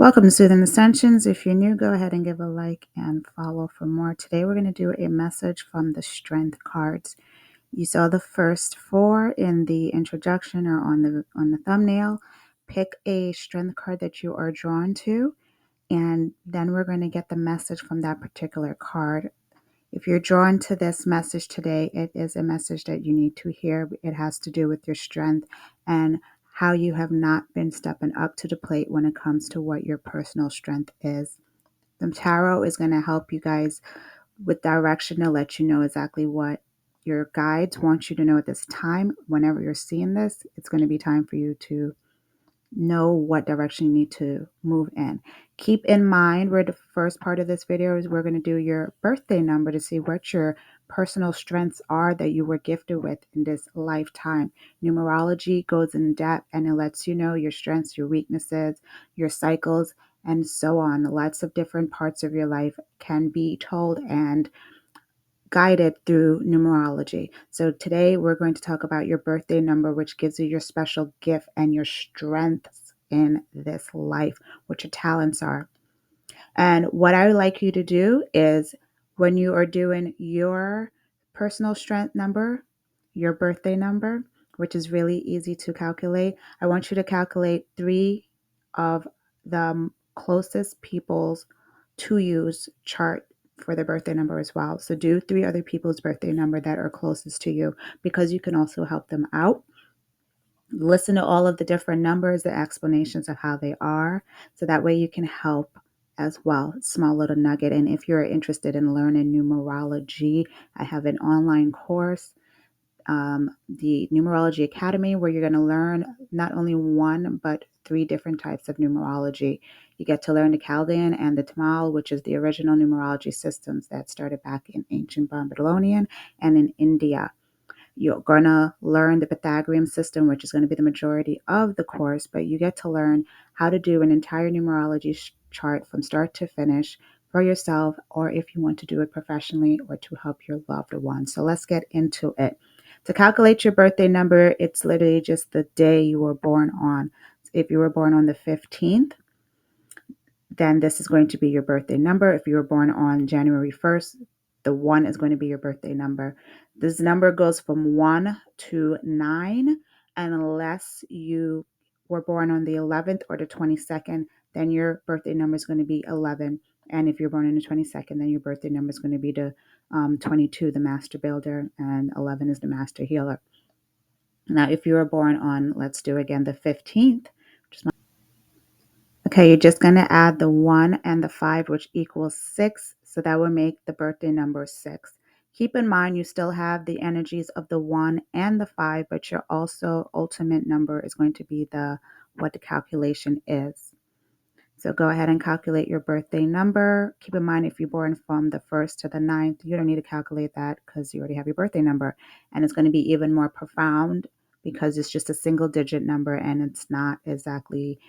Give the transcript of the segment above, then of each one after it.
Welcome to Soothin Ascensions. If you're new, go ahead and give a like and follow for more. Today we're going to do a message from the Strength cards. You saw the first four in the introduction or on the thumbnail. Pick a strength card that you are drawn to, and then we're going to get the message from that particular card. If you're drawn to this message today, it is a message that you need to hear. It has to do with your strength and how you have not been stepping up to the plate when it comes to what your personal strength is. The tarot is going to help you guys with direction to let you know exactly what your guides want you to know at this time. Whenever you're seeing this, it's going to be time for you to know what direction you need to move in. Keep in mind where the first part of this video is we're going to do your birthday number to see what your personal strengths are that you were gifted with in this lifetime. Numerology goes in depth and it lets you know your strengths, your weaknesses, your cycles, and so on. Lots of different parts of your life can be told and guided through numerology. So today we're going to talk about your birthday number, which gives you your special gift and your strengths in this life, what your talents are. And what I would like you to do is when you are doing your personal strength number, your birthday number, which is really easy to calculate, I want you to calculate 3 of the closest people's to you's chart for their birthday number as well. So do 3 other people's birthday number that are closest to you, because you can also help them out. Listen to all of the different numbers, the explanations of how they are, so that way you can help as well. Small little nugget. And if you're interested in learning numerology, I have an online course, the Numerology Academy, where you're going to learn not only one, but 3 different types of numerology. You get to learn the Chaldean and the Tamal, which is the original numerology systems that started back in ancient Babylonian and in India. You're going to learn the Pythagorean system, which is going to be the majority of the course, but you get to learn how to do an entire numerology chart from start to finish for yourself, or if you want to do it professionally or to help your loved ones. So let's get into it. To calculate your birthday number, it's literally just the day you were born on. If you were born on the 15th, then this is going to be your birthday number. If you were born on January 1st, the 1 is going to be your birthday number. This number goes from 1 to 9, and unless you were born on the 11th or the 22nd, then your birthday number is going to be 11. And if you're born on the 22nd, then your birthday number is going to be the 22, the master builder, and 11 is the master healer. Now, if you were born on, let's do again, the 15th, okay, you're just going to add the 1 and the 5, which equals 6. So that will make the birthday number 6. Keep in mind, you still have the energies of the 1 and the 5, but your also ultimate number is going to be what the calculation is. So go ahead and calculate your birthday number. Keep in mind, if you're born from the 1st to the 9th, you don't need to calculate that because you already have your birthday number. And it's going to be even more profound because it's just a single digit number and it's not exactly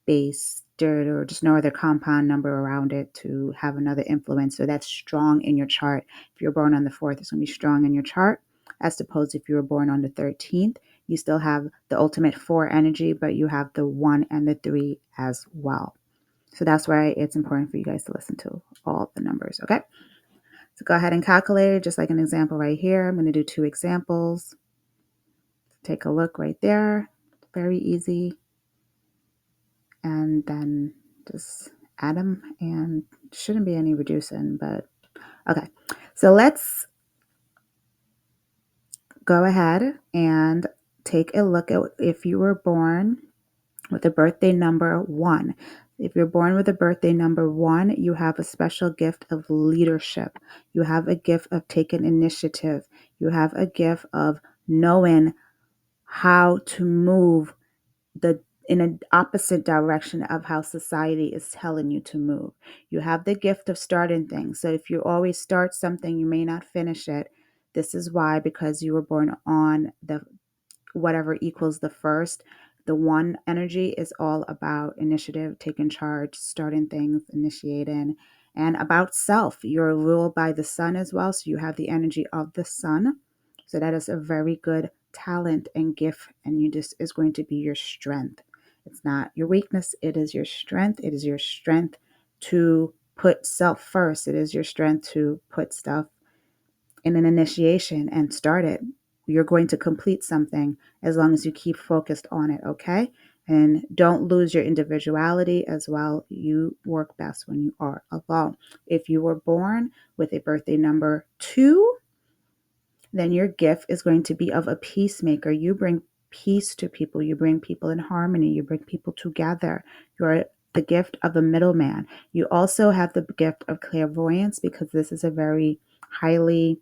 based or just no other compound number around it to have another influence. So that's strong in your chart. If you're born on the 4th, it's going to be strong in your chart. As opposed if you were born on the 13th, you still have the ultimate 4 energy, but you have the 1 and the 3 as well. So that's why it's important for you guys to listen to all the numbers, okay? So go ahead and calculate it, just like an example right here. I'm going to do 2 examples. Take a look right there. Very easy. And then just add them, and shouldn't be any reducing, but okay. So let's go ahead and take a look at if you were born with a birthday number 1. If you're born with a birthday number 1, you have a special gift of leadership. You have a gift of taking initiative. You have a gift of knowing how to move in an opposite direction of how society is telling you to move. You have the gift of starting things. So if you always start something, you may not finish it. This is why, because you were born on the whatever equals the 1st. The 1 energy is all about initiative, taking charge, starting things, initiating, and about self. You're ruled by the sun as well, so you have the energy of the sun. So that is a very good talent and gift, and this is going to be your strength. It's not your weakness. It is your strength. It is your strength to put self first. It is your strength to put stuff in an initiation and start it. You're going to complete something as long as you keep focused on it, okay? And don't lose your individuality as well. You work best when you are alone. If you were born with a birthday number 2, then your gift is going to be of a peacemaker. You bring peace to people. You bring people in harmony. You bring people together. You're the gift of a middleman. You also have the gift of clairvoyance, because this is a very highly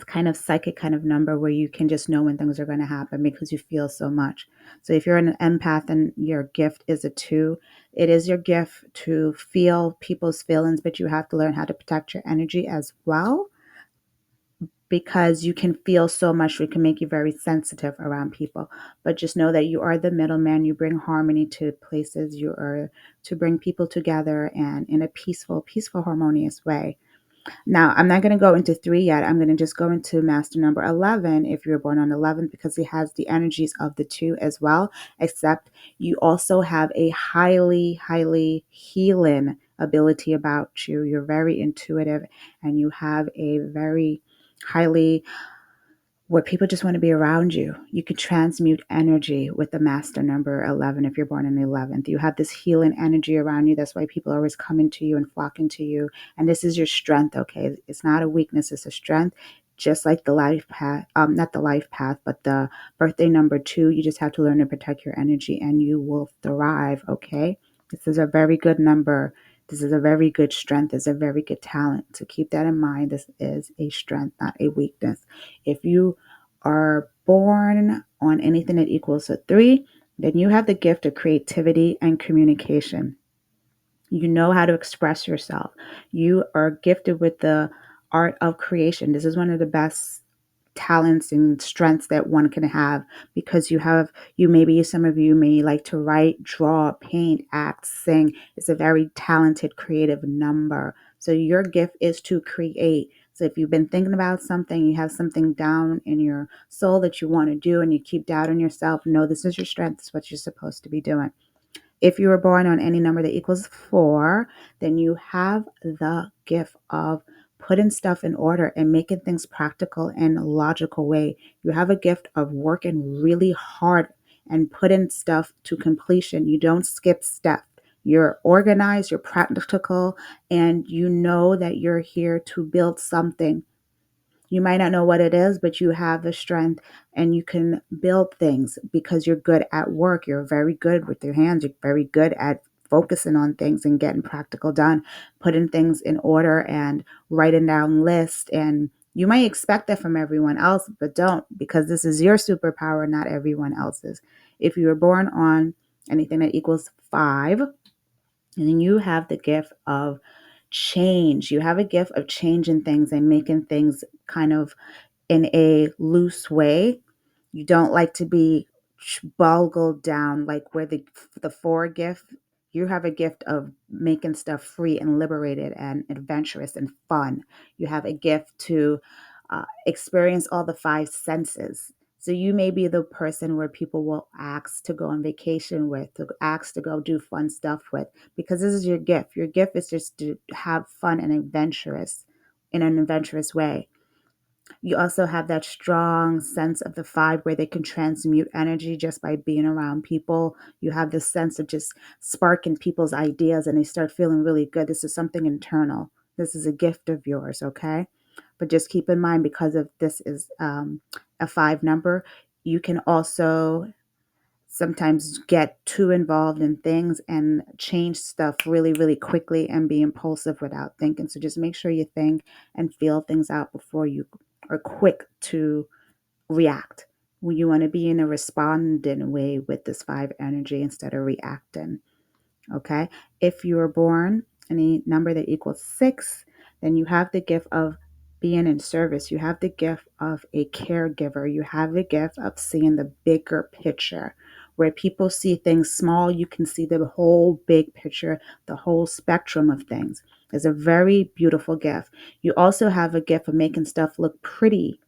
kind of psychic kind of number where you can just know when things are going to happen because you feel so much. So if you're an empath and your gift is a 2, it is your gift to feel people's feelings, but you have to learn how to protect your energy as well, because you can feel so much. It can make you very sensitive around people. But just know that you are the middleman. You bring harmony to places. You are to bring people together and in a peaceful, harmonious way. Now, I'm not going to go into 3 yet. I'm going to just go into master number 11 if you're born on 11, because it has the energies of the 2 as well, except you also have a highly, highly healing ability about you. You're very intuitive, and you have a very highly where people just want to be around you. You can transmute energy with the master number 11 if you're born in the 11th. You have this healing energy around you. That's why people are always coming to you and flocking to you. And this is your strength, okay? It's not a weakness, it's a strength. Just like the life path, not the life path, but the birthday number 2, you just have to learn to protect your energy and you will thrive, okay? This is a very good number. This is a very good strength. It's a very good talent. So keep that in mind. This is a strength, not a weakness. If you are born on anything that equals a 3, then you have the gift of creativity and communication. You know how to express yourself. You are gifted with the art of creation. This is one of the best talents and strengths that one can have, because some of you may like to write, draw, paint, act, sing. It's a very talented, creative number. So your gift is to create. So if you've been thinking about something, you have something down in your soul that you want to do and you keep doubting yourself, no, this is your strength. It's what you're supposed to be doing. If you were born on any number that equals 4, then you have the gift of putting stuff in order and making things practical and logical way. You have a gift of working really hard and putting stuff to completion. You don't skip steps. You're organized, you're practical, and you know that you're here to build something. You might not know what it is, but you have the strength and you can build things because you're good at work. You're very good with your hands. You're very good at focusing on things and getting practical done, putting things in order and writing down lists. And you might expect that from everyone else, but don't, because this is your superpower, not everyone else's. If you were born on anything that equals 5, and you have the gift of change. You have a gift of changing things and making things kind of in a loose way. You don't like to be boggled down like where the 4 gift. You have a gift of making stuff free and liberated and adventurous and fun. You have a gift to experience all the 5 senses. So you may be the person where people will ask to go on vacation with, to ask to go do fun stuff with, because this is your gift. Your gift is just to have fun and adventurous in an adventurous way. You also have that strong sense of the 5 where they can transmute energy just by being around people. You have this sense of just sparking people's ideas and they start feeling really good. This is something internal. This is a gift of yours, okay? But just keep in mind, because of this is a 5 number, you can also sometimes get too involved in things and change stuff really, really quickly and be impulsive without thinking. So just make sure you think and feel things out before you are quick to react. You want to be in a responding way with this 5 energy instead of reacting. Okay. If you were born any number that equals 6, then you have the gift of being in service. You have the gift of a caregiver. You have the gift of seeing the bigger picture. Where people see things small, you can see the whole big picture, the whole spectrum of things. It's a very beautiful gift. You also have a gift of making stuff look pretty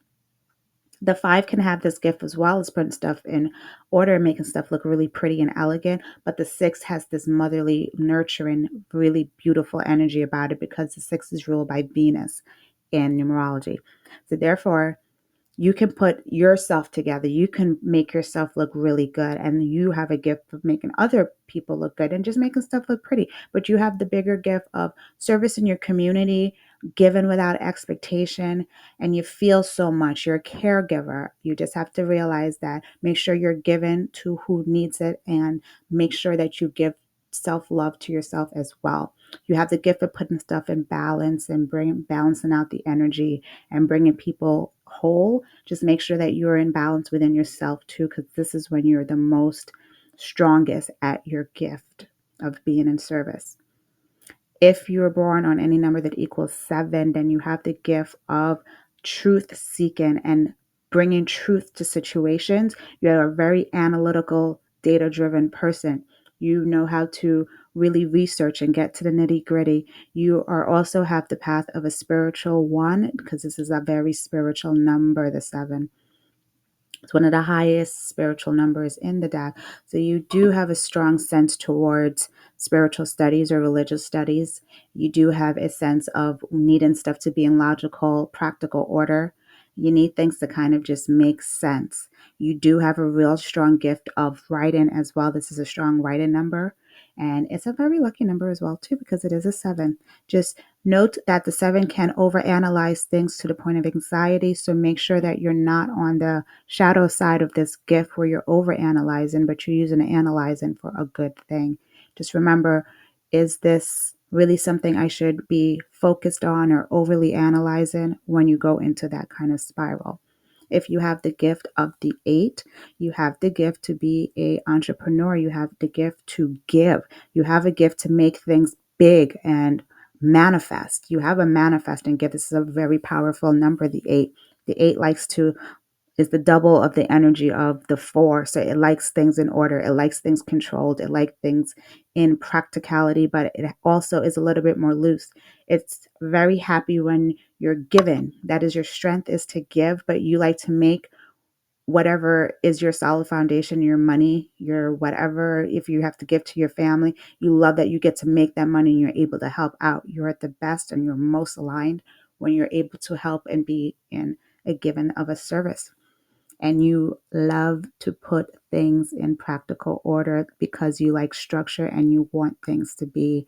The 5 can have this gift as well as putting stuff in order and making stuff look really pretty and elegant. But the 6 has this motherly, nurturing, really beautiful energy about it because the 6 is ruled by Venus in numerology. So therefore, you can put yourself together. You can make yourself look really good. And you have a gift of making other people look good and just making stuff look pretty. But you have the bigger gift of service in your community, given without expectation. And you feel so much. You're a caregiver. You just have to realize that. Make sure you're given to who needs it and make sure that you give self-love to yourself as well. You have the gift of putting stuff in balance and balancing out the energy and bringing people whole. Just make sure that you're in balance within yourself too, because this is when you're the most strongest at your gift of being in service. If you were born on any number that equals 7, then you have the gift of truth seeking and bringing truth to situations. You're a very analytical, data driven person. You know how to really research and get to the nitty gritty. You are also have the path of a spiritual one because this is a very spiritual number, the 7. It's one of the highest spiritual numbers in the deck. So you do have a strong sense towards spiritual studies or religious studies. You do have a sense of needing stuff to be in logical, practical order. You need things to kind of just make sense. You do have a real strong gift of writing as well. This is a strong writing number. And it's a very lucky number as well, too, because it is a 7. Just note that the 7 can overanalyze things to the point of anxiety. So make sure that you're not on the shadow side of this gift where you're overanalyzing, but you're using the analyzing for a good thing. Just remember, is this really something I should be focused on or overly analyzing when you go into that kind of spiral? If you have the gift of the 8, you have the gift to be a entrepreneur. You have the gift to give. You have a gift to make things big and manifest. You have a manifesting gift. This is a very powerful number, the 8. The 8 likes to is the double of the energy of the 4. So it likes things in order. It likes things controlled. It likes things in practicality, but it also is a little bit more loose. It's very happy when you're given. That is your strength is to give, but you like to make whatever is your solid foundation, your money, your whatever, if you have to give to your family, you love that you get to make that money and you're able to help out. You're at the best and you're most aligned when you're able to help and be in a given of a service. And you love to put things in practical order because you like structure and you want things to be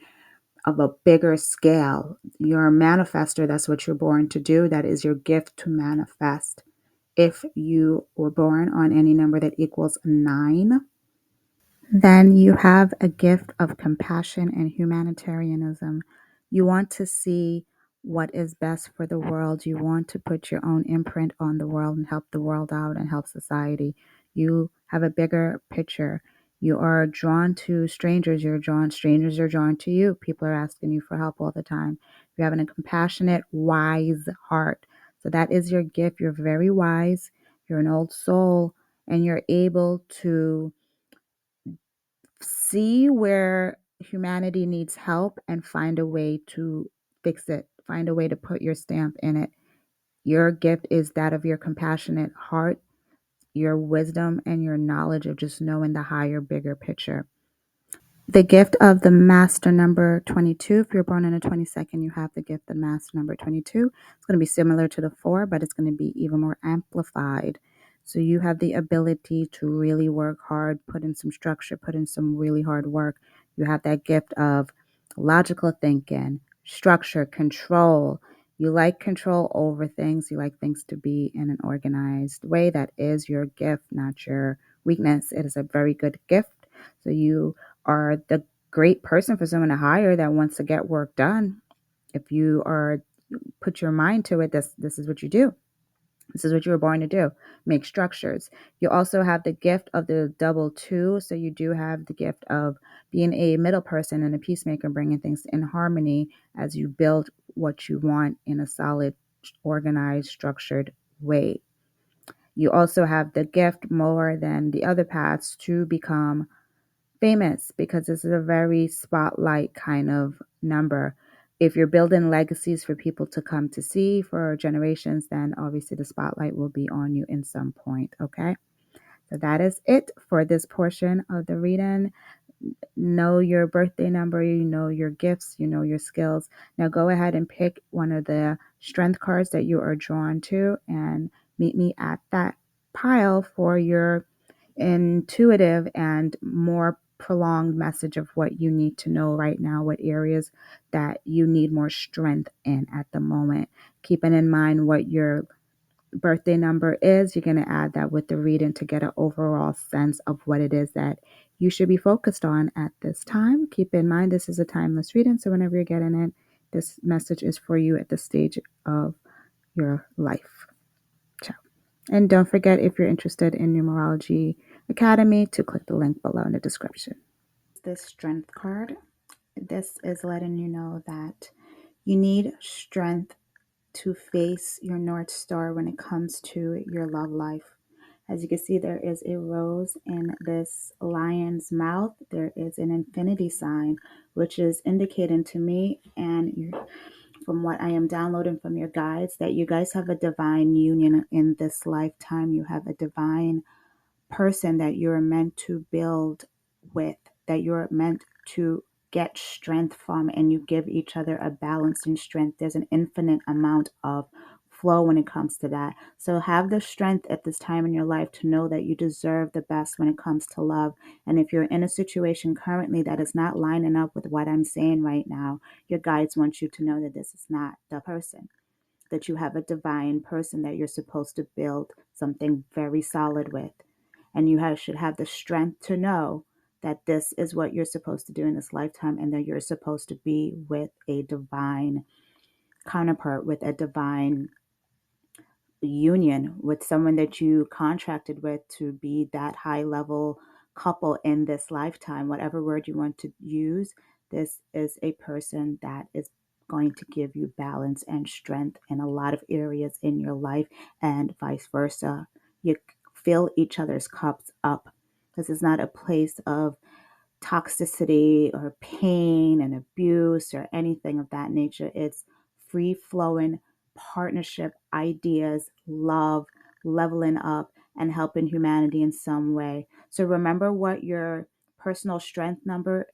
of a bigger scale. You're a manifester. That's what you're born to do. That is your gift to manifest. If you were born on any number that equals 9, then you have a gift of compassion and humanitarianism. You want to see what is best for the world. You want to put your own imprint on the world and help the world out and help society. You have a bigger picture. You are drawn to strangers. Strangers are drawn to you. People are asking you for help all the time. You're having a compassionate, wise heart. So that is your gift. You're very wise. You're an old soul and you're able to see where humanity needs help and find a way to fix it, find a way to put your stamp in it. Your gift is that of your compassionate heart, your wisdom, and your knowledge of just knowing the higher, bigger picture. The gift of the master number 22. If you're born on the 22nd, you have the gift of master number 22. It's going to be similar to the 4, but it's going to be even more amplified. So you have the ability to really work hard, put in some structure, put in some really hard work. You have that gift of logical thinking, structure, control. You like control over things. You like things to be in an organized way. That is your gift, not your weakness. It is a very good gift. So you are the great person for someone to hire that wants to get work done. If you are put your mind to it, this is what you do. This is what you were born to do. Make structures. You also have the gift of the double 2. So you do have the gift of being a middle person and a peacemaker, bringing things in harmony as you build what you want in a solid, organized, structured way. You also have the gift more than the other paths to become famous because this is a very spotlight kind of number. If you're building legacies for people to come to see for generations, then obviously the spotlight will be on you in some point, okay? So that is it for this portion of the reading. Know your birthday number, you know your gifts, you know your skills. Now go ahead and pick one of the strength cards that you are drawn to and meet me at that pile for your intuitive and more prolonged message of what you need to know right now, what areas that you need more strength in at the moment. Keeping in mind what your birthday number is, you're going to add that with the reading to get an overall sense of what it is that you should be focused on at this time. Keep in mind, this is a timeless reading, so whenever you're getting it, this message is for you at this stage of your life. Ciao. And don't forget, if you're interested in Numerology Academy, to click the link below in the description. This strength card, this is letting you know that you need strength to face your North Star when it comes to your love life. As you can see, there is a rose in this lion's mouth. There is an infinity sign, which is indicating to me, and from what I am downloading from your guides, that you guys have a divine union in this lifetime. You have a divine person that you're meant to build with, that you're meant to get strength from, and you give each other a balance and strength. There's an infinite amount of flow when it comes to that. So have the strength at this time in your life to know that you deserve the best when it comes to love. And if you're in a situation currently that is not lining up with what I'm saying right now, your guides want you to know that this is not the person, that you have a divine person that you're supposed to build something very solid with. And should have the strength to know that this is what you're supposed to do in this lifetime, and that you're supposed to be with a divine counterpart, with a divine union, with someone that you contracted with to be that high level couple in this lifetime. Whatever word you want to use, this is a person that is going to give you balance and strength in a lot of areas in your life, and vice versa. You fill each other's cups up. This is not a place of toxicity or pain and abuse or anything of that nature. It's free flowing partnership, ideas, love, leveling up, and helping humanity in some way. So remember what your personal strength number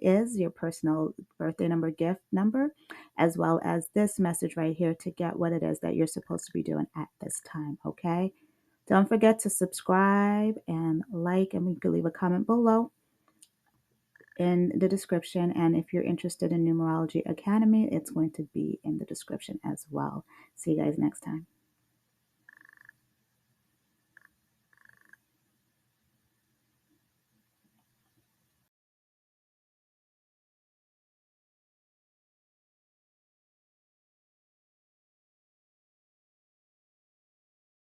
is, your personal birthday number, gift number, as well as this message right here to get what it is that you're supposed to be doing at this time. Okay. Don't forget to subscribe and like, and we can leave a comment below in the description. And if you're interested in Numerology Academy, it's going to be in the description as well. See you guys next time.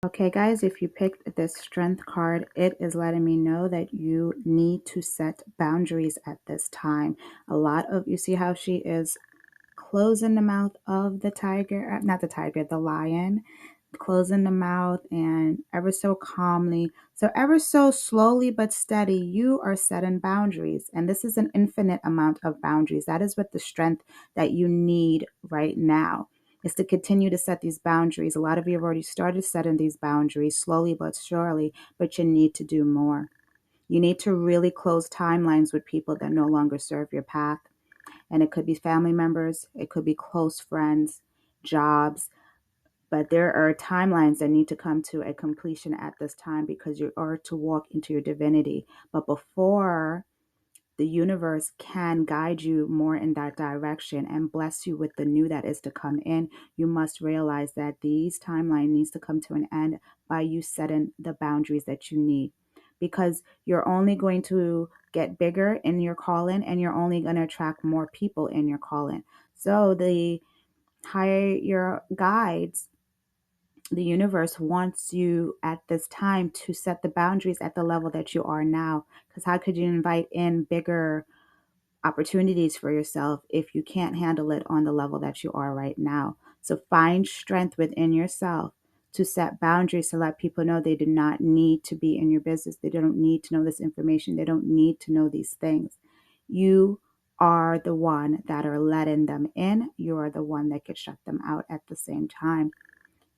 Okay, guys, if you picked this strength card, it is letting me know that you need to set boundaries at this time. A lot of, you see how she is closing the mouth of the tiger, not the tiger, the lion, closing the mouth, and ever so calmly, so ever so slowly but steady, you are setting boundaries. And this is an infinite amount of boundaries. That is what the strength that you need right now is, to continue to set these boundaries. A lot of you have already started setting these boundaries slowly but surely, but you need to do more. You need to really close timelines with people that no longer serve your path. And it could be family members, it could be close friends, jobs, but there are timelines that need to come to a completion at this time, because you are to walk into your divinity. But before the universe can guide you more in that direction and bless you with the new that is to come in, you must realize that these timeline needs to come to an end by you setting the boundaries that you need. Because you're only going to get bigger in your calling, and you're only going to attract more people in your calling. So the higher your guides, the universe wants you at this time to set the boundaries at the level that you are now. Because how could you invite in bigger opportunities for yourself if you can't handle it on the level that you are right now? So find strength within yourself to set boundaries, to let people know they do not need to be in your business. They don't need to know this information. They don't need to know these things. You are the one that are letting them in. You are the one that could shut them out at the same time.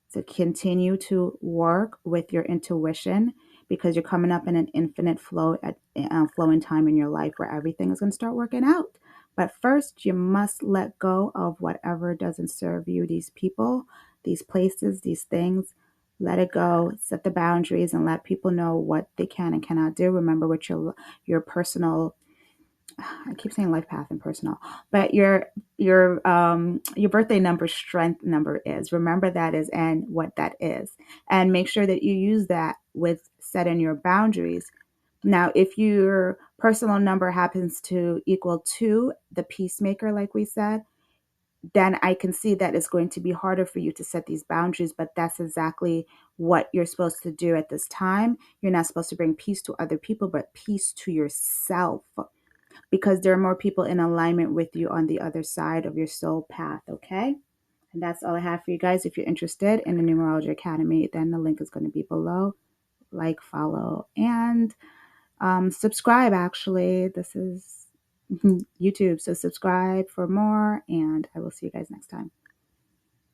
So continue to work with your intuition, because you're coming up in an infinite flowing time in your life where everything is going to start working out. But first, you must let go of whatever doesn't serve you. These people, these places, these things. Let it go. Set the boundaries and let people know what they can and cannot do. Remember what your personal, I keep saying life path and personal, but your birthday number, strength number is. Remember that is and what that is, and make sure that you use that with setting your boundaries. Now, if your personal number happens to equal to the peacemaker, like we said, then I can see that it's going to be harder for you to set these boundaries, but that's exactly what you're supposed to do at this time. You're not supposed to bring peace to other people, but peace to yourself, because there are more people in alignment with you on the other side of your soul path, okay? And that's all I have for you guys. If you're interested in the Numerology Academy, then the link is going to be below. Like, follow, and subscribe. Actually, this is YouTube, so subscribe for more, and I will see you guys next time.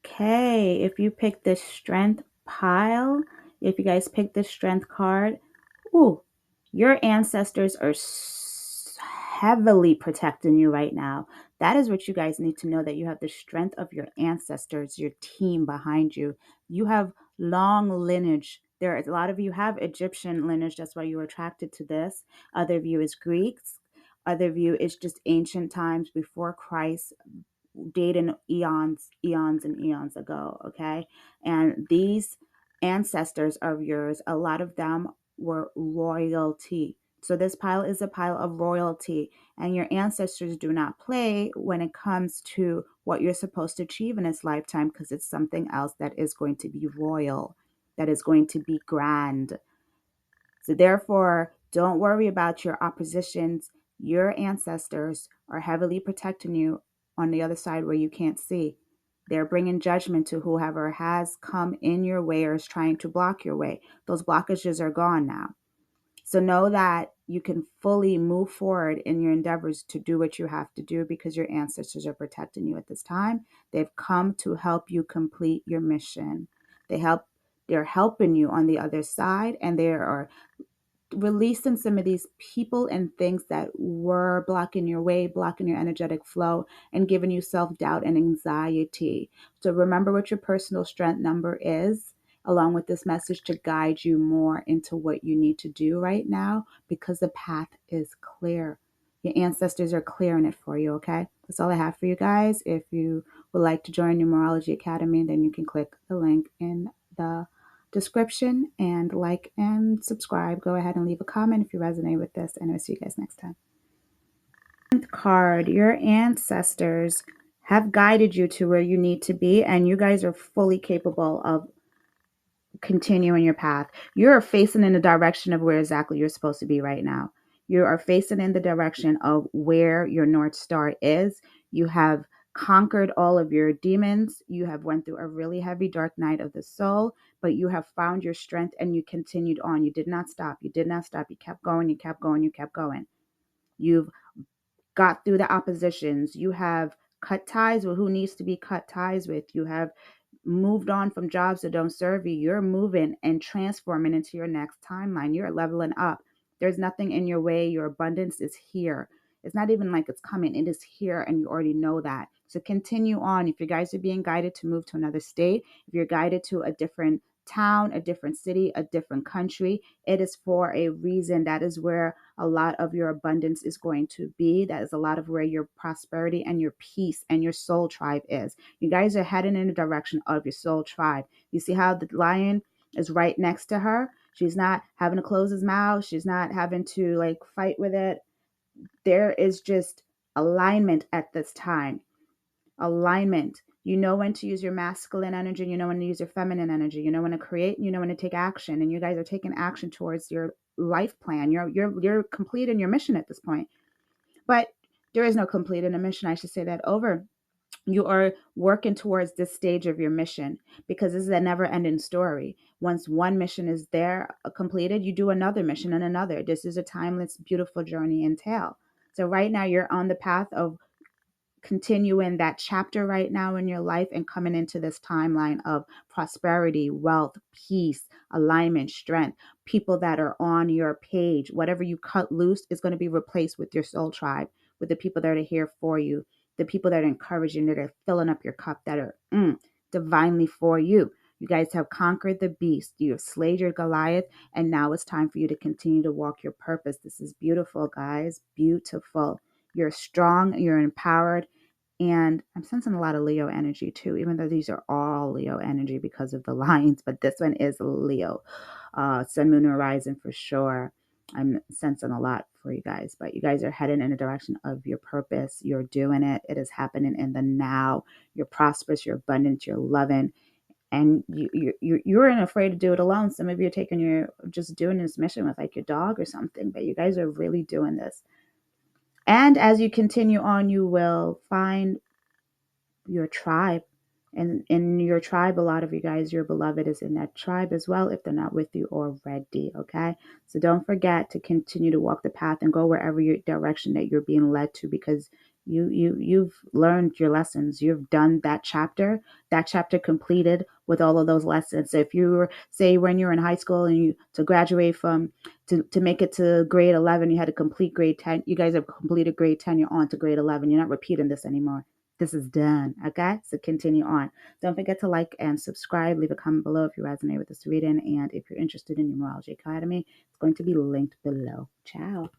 Okay, if you pick this strength pile, if you guys pick this strength card, ooh, your ancestors are heavily protecting you right now. That is what you guys need to know, that you have the strength of your ancestors, your team behind you. You have long lineage. There, a lot of you have Egyptian lineage. That's why you were attracted to this. Other of you is Greeks. Other of you is just ancient times before Christ, dating eons and eons ago, okay? And these ancestors of yours, a lot of them were royalty. So this pile is a pile of royalty, and your ancestors do not play when it comes to what you're supposed to achieve in this lifetime, because it's something else that is going to be royal, that is going to be grand. So therefore, don't worry about your oppositions. Your ancestors are heavily protecting you on the other side where you can't see. They're bringing judgment to whoever has come in your way or is trying to block your way. Those blockages are gone now. So know that you can fully move forward in your endeavors to do what you have to do, because your ancestors are protecting you at this time. They've come to help you complete your mission. They're helping you on the other side, and they are releasing some of these people and things that were blocking your way, blocking your energetic flow, and giving you self-doubt and anxiety. So remember what your personal strength number is, along with this message, to guide you more into what you need to do right now, because the path is clear. Your ancestors are clearing it for you, okay? That's all I have for you guys. If you would like to join Numerology Academy, then you can click the link in the description, and like and subscribe. Go ahead and leave a comment if you resonate with this, and I'll see you guys next time. Card, your ancestors have guided you to where you need to be, and you guys are fully capable of continuing your path. You're facing in the direction of where exactly you're supposed to be right now. You are facing in the direction of where your North Star is. You have conquered all of your demons. You have went through a really heavy dark night of the soul, but you have found your strength and you continued on. You did not stop. You did not stop. You kept going. You kept going. You kept going. You've got through the oppositions. You have cut ties with who needs to be cut ties with. You have moved on from jobs that don't serve you. You're moving and transforming into your next timeline. You're leveling up. There's nothing in your way. Your abundance is here. It's not even like it's coming. It is here, and you already know that. So continue on. If you guys are being guided to move to another state, if you're guided to a different town, a different city, a different country, it is for a reason. That is where a lot of your abundance is going to be. That is a lot of where your prosperity and your peace and your soul tribe is. You guys are heading in the direction of your soul tribe. You see how the lion is right next to her? She's not having to close his mouth. She's not having to like fight with it. There is just alignment at this time. Alignment. You know when to use your masculine energy. You know when to use your feminine energy. You know when to create. You know when to take action. And you guys are taking action towards your life plan. You're completing your mission at this point. But there is no completing a mission. I should say that over. You are working towards this stage of your mission, because this is a never ending story. Once one mission is there completed, you do another mission and another. This is a timeless, beautiful journey and tale. So right now you're on the path of continuing that chapter right now in your life and coming into this timeline of prosperity, wealth, peace, alignment, strength. People that are on your page, whatever you cut loose is going to be replaced with your soul tribe, with the people that are here for you, the people that are encouraging, that are filling up your cup, that are divinely for you. You guys have conquered the beast. You have slayed your Goliath, and now it's time for you to continue to walk your purpose. This is beautiful, guys. Beautiful. You're strong, you're empowered, and I'm sensing a lot of Leo energy too, even though these are all Leo energy because of the lines, but this one is Leo. Sun, Moon, Horizon for sure. I'm sensing a lot for you guys, but you guys are heading in the direction of your purpose. You're doing it. It is happening in the now. You're prosperous, you're abundant, you're loving, and you aren't afraid to do it alone. Some of you are just doing this mission with like your dog or something, but you guys are really doing this. And as you continue on, you will find your tribe. And in your tribe, a lot of you guys, your beloved is in that tribe as well, if they're not with you already. Okay. So don't forget to continue to walk the path and go wherever your direction that you're being led to, because you've learned your lessons. You've done that chapter completed with all of those lessons. So if you were, say, when you're in high school and you to graduate from to make it to grade 11, you had to complete grade 10. You guys have completed grade 10. You're on to grade 11. You're not repeating this anymore. This is done. Okay. So continue on. Don't forget to like and subscribe. Leave a comment below if you resonate with this reading. And if you're interested in Numerology Academy, it's going to be linked below. Ciao.